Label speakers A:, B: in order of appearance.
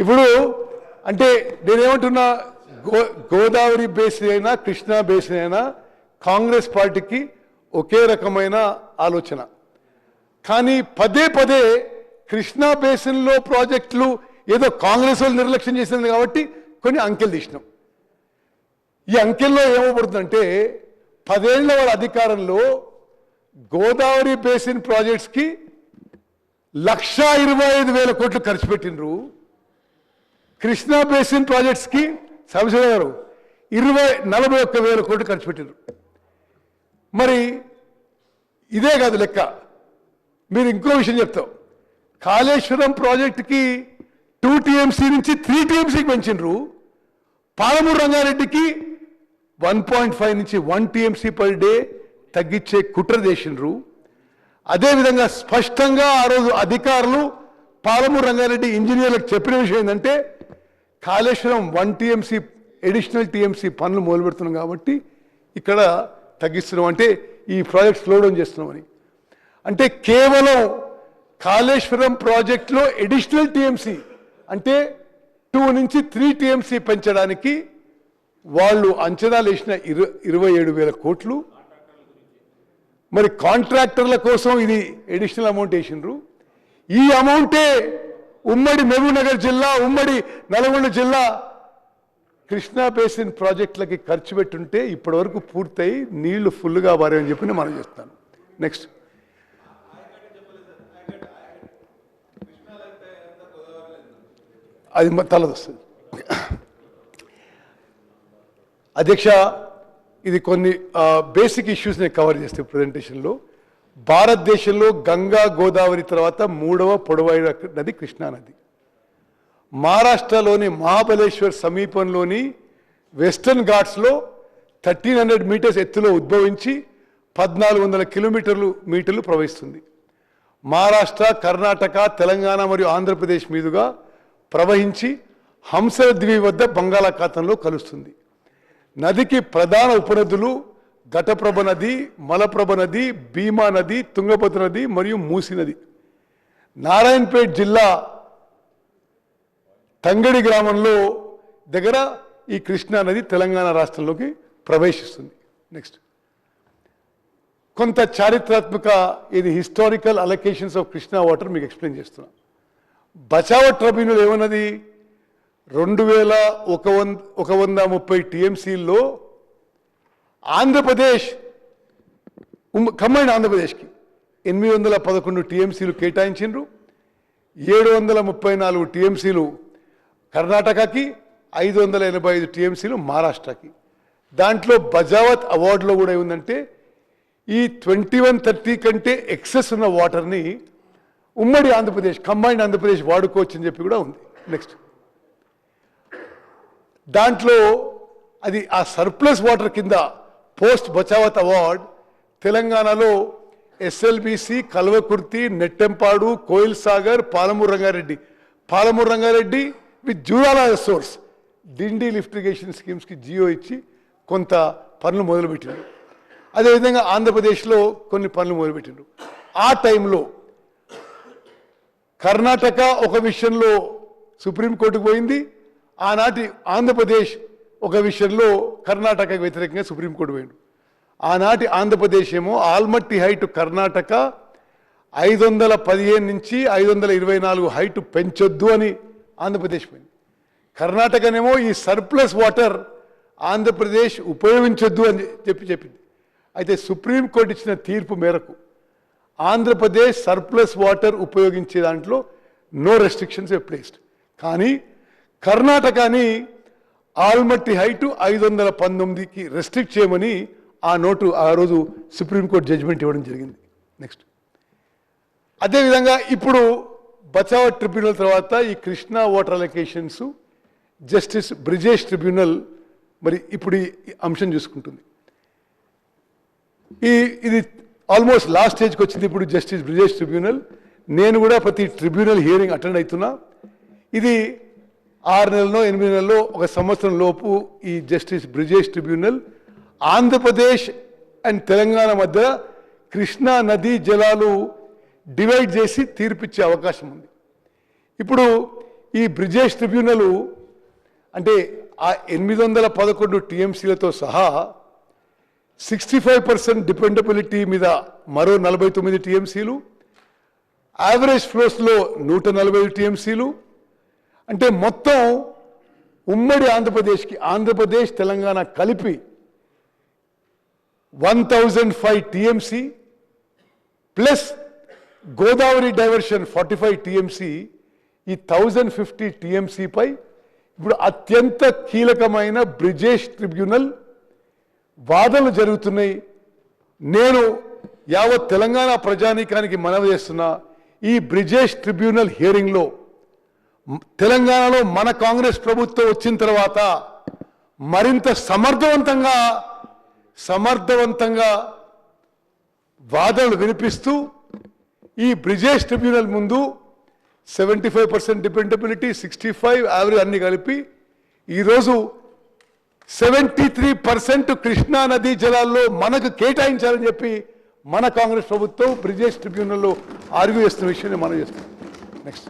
A: ఇప్పుడు అంటే నేనేమంటున్నా, గోదావరి బేసిన్ అయినా కృష్ణా బేసిన్ అయినా కాంగ్రెస్ పార్టీకి ఒకే రకమైన ఆలోచన. కానీ పదే పదే కృష్ణా బేసిన్లో ప్రాజెక్టులు ఏదో కాంగ్రెస్ వాళ్ళు నిర్లక్ష్యం చేసింది కాబట్టి కొన్ని అంకెలు తీసినాం. ఈ అంకెల్లో ఏమవుతుందంటే 10 ఏళ్ల వాళ్ళ అధికారంలో గోదావరి బేసిన్ ప్రాజెక్ట్స్కి 1,25,000 కోట్లు ఖర్చు పెట్టినరు. కృష్ణా బేసిన్ ప్రాజెక్ట్స్కి సంవత్సరం గారు 41,000 కోట్లు ఖర్చు పెట్టినరు. మరి ఇదే కాదు లెక్క. మీరు ఇంకో విషయం చెప్తాం, కాళేశ్వరం ప్రాజెక్టుకి 2 TMC నుంచి 3 TMCకి పెంచినరు. పాలమూరు రంగారెడ్డికి 1.5 నుంచి 1 TMC పర్ డే తగ్గించే కుట్ర చేసినరు. అదేవిధంగా స్పష్టంగా ఆ రోజు అధికారులు పాలమూరు రంగారెడ్డి ఇంజనీర్లకు చెప్పిన విషయం ఏంటంటే, కాళేశ్వరం 1 TMC అడిషనల్ TMC పనులు మొదలు పెడుతున్నాం కాబట్టి ఇక్కడ తగ్గిస్తున్నాం, అంటే ఈ ప్రాజెక్ట్ స్లో డౌన్ చేస్తున్నామని. అంటే కేవలం కాళేశ్వరం ప్రాజెక్టులో అడిషనల్ TMC అంటే 2 నుంచి 3 TMC పెంచడానికి వాళ్ళు అంచనాలు వేసిన 27,000 కోట్లు. మరి కాంట్రాక్టర్ల కోసం ఇది అడిషనల్ అమౌంట్ వేసినారు. ఈ అమౌంటే ఉమ్మడి మహబూబ్నగర్ జిల్లా, ఉమ్మడి నల్గొండ జిల్లా కృష్ణా బేసిన్ ప్రాజెక్టులకి ఖర్చు పెట్టుంటే ఇప్పటి వరకు పూర్తయి నీళ్లు ఫుల్గా వారని చెప్పి మనం చేస్తాను. నెక్స్ట్ అది తలదొస్తుంది. అధ్యక్ష, ఇది కొన్ని బేసిక్ ఇష్యూస్ నేను కవర్ చేస్తే ప్రజెంటేషన్లో. భారతదేశంలో గంగా గోదావరి తర్వాత 3వ పొడవైన నది కృష్ణా నది. మహారాష్ట్రలోని మహాబలేశ్వర్ సమీపంలోని వెస్టర్న్ ఘాట్స్లో 1300 మీటర్స్ ఎత్తులో ఉద్భవించి 1400 మీటర్లు ప్రవహిస్తుంది. మహారాష్ట్ర, కర్ణాటక, తెలంగాణ మరియు ఆంధ్రప్రదేశ్ మీదుగా ప్రవహించి హంసల ద్వీపం వద్ద బంగాళాఖాతంలో కలుస్తుంది. నదికి ప్రధాన ఉపనదులు ఘటప్రభ నది, మలప్రభ నది, భీమా నది, తుంగభద్ర నది మరియు మూసి నది. నారాయణపేట్ జిల్లా తంగడి గ్రామంలో దగ్గర ఈ కృష్ణా నది తెలంగాణ రాష్ట్రంలోకి ప్రవేశిస్తుంది. నెక్స్ట్ కొంత చారిత్రాత్మక ఇది historical allocations of Krishna water మీకు ఎక్స్ప్లెయిన్ చేస్తున్నా. బచావో ట్రిబ్యునల్ ఏమన్నది, 2,130 TMCల్లో ఆంధ్రప్రదేశ్ కంబైన్డ్ ఆంధ్రప్రదేశ్కి 811 TMCలు కేటాయించిండ్రు. 734 TMCలు కర్ణాటకకి, 585 TMCలు మహారాష్ట్రకి. దాంట్లో బజావత్ అవార్డులో కూడా ఏముందంటే ఈ 2130 కంటే ఎక్సెస్ ఉన్న వాటర్ని ఉమ్మడి ఆంధ్రప్రదేశ్ కంబైన్డ్ ఆంధ్రప్రదేశ్ వాడుకోవచ్చు అని చెప్పి కూడా ఉంది. నెక్స్ట్ దాంట్లో అది ఆ సర్ప్లస్ వాటర్ కింద పోస్ట్ బచావత్ అవార్డ్ తెలంగాణలో SLBC, Kalwakurthy, Nettempadu, Koil Sagar, Palamuru Rangareddy with Jurala source Dindi lift irrigation స్కీమ్స్కి జియో ఇచ్చి కొంత పనులు మొదలుపెట్టిండ్రు. అదేవిధంగా ఆంధ్రప్రదేశ్లో కొన్ని పనులు మొదలుపెట్టిండ్రు. ఆ టైంలో కర్ణాటక ఒక విషయంలో సుప్రీంకోర్టుకు పోయింది. ఆనాటి ఆంధ్రప్రదేశ్ ఒక విషయంలో కర్ణాటకకు వ్యతిరేకంగా సుప్రీంకోర్టు పోయిండు. ఆనాటి ఆంధ్రప్రదేశ్ ఏమో ఆల్మట్టి హైట్ కర్ణాటక 515 నుంచి 524 హైట్ పెంచొద్దు అని ఆంధ్రప్రదేశ్ పోయింది. కర్ణాటకనేమో ఈ సర్ప్లస్ వాటర్ ఆంధ్రప్రదేశ్ ఉపయోగించొద్దు అని చెప్పింది. అయితే సుప్రీంకోర్టు ఇచ్చిన తీర్పు మేరకు ఆంధ్రప్రదేశ్ సర్ప్లస్ వాటర్ ఉపయోగించే దాంట్లో నో రెస్ట్రిక్షన్స్ ప్లేస్డ్. కానీ కర్ణాటకని ఆల్మట్టి హైట్ 519కి రెస్ట్రిక్ట్ చేయమని ఆ రోజు సుప్రీంకోర్టు జడ్జిమెంట్ ఇవ్వడం జరిగింది. నెక్స్ట్ అదేవిధంగా ఇప్పుడు బచావో ట్రిబ్యునల్ తర్వాత ఈ Krishna water allocations justice Brijesh tribunal మరి ఇప్పుడు ఈ అంశం చూసుకుంటుంది. ఇది ఆల్మోస్ట్ లాస్ట్ స్టేజ్కి వచ్చింది. ఇప్పుడు జస్టిస్ బ్రిజేష్ ట్రిబ్యునల్. నేను కూడా ప్రతి ట్రిబ్యునల్ హియరింగ్ అటెండ్ అవుతున్నా. ఇది 6 నెలల్లో 8 నెలల్లో 1 సంవత్సరం లోపు ఈ justice Brijesh tribunal Andhra Pradesh and Telangana మధ్య కృష్ణా నదీ జలాలు డివైడ్ చేసి తీర్పిచ్చే అవకాశం ఉంది. ఇప్పుడు ఈ బ్రిజేష్ ట్రిబ్యునల్ అంటే ఆ 811 టీఎంసీలతో సహా 65% డిపెండబిలిటీ మీద మరో 49 టీఎంసీలు, యావరేజ్ ఫ్లోస్లో 140 టీఎంసీలు, అంటే మొత్తం ఉమ్మడి ఆంధ్రప్రదేశ్ తెలంగాణ కలిపి 1005 TMC plus Godavari diversion 45 TMC, ఈ 1050 టీఎంసీపై ఇప్పుడు అత్యంత కీలకమైన బ్రిజేష్ ట్రిబ్యునల్ వాదనలు జరుగుతున్నాయి. నేను యావత్ తెలంగాణ ప్రజానీకానికి మనవి చేస్తున్నా, ఈ బ్రిజేష్ ట్రిబ్యునల్ హియరింగ్లో తెలంగాణలో మన కాంగ్రెస్ ప్రభుత్వం వచ్చిన తర్వాత మరింత సమర్థవంతంగా వాదనలు వినిపిస్తూ ఈ బ్రిజేష్ ట్రిబ్యునల్ ముందు 75% డిపెండబిలిటీ, 65 యావరేజ్ అన్ని కలిపి ఈరోజు 73% కృష్ణా నదీ జలాల్లో మనకు కేటాయించాలని చెప్పి మన కాంగ్రెస్ ప్రభుత్వం బ్రిజేష్ ట్రిబ్యునల్లో ఆర్గ్యూ చేస్తున్న విషయాన్ని మనం చేస్తాం. నెక్స్ట్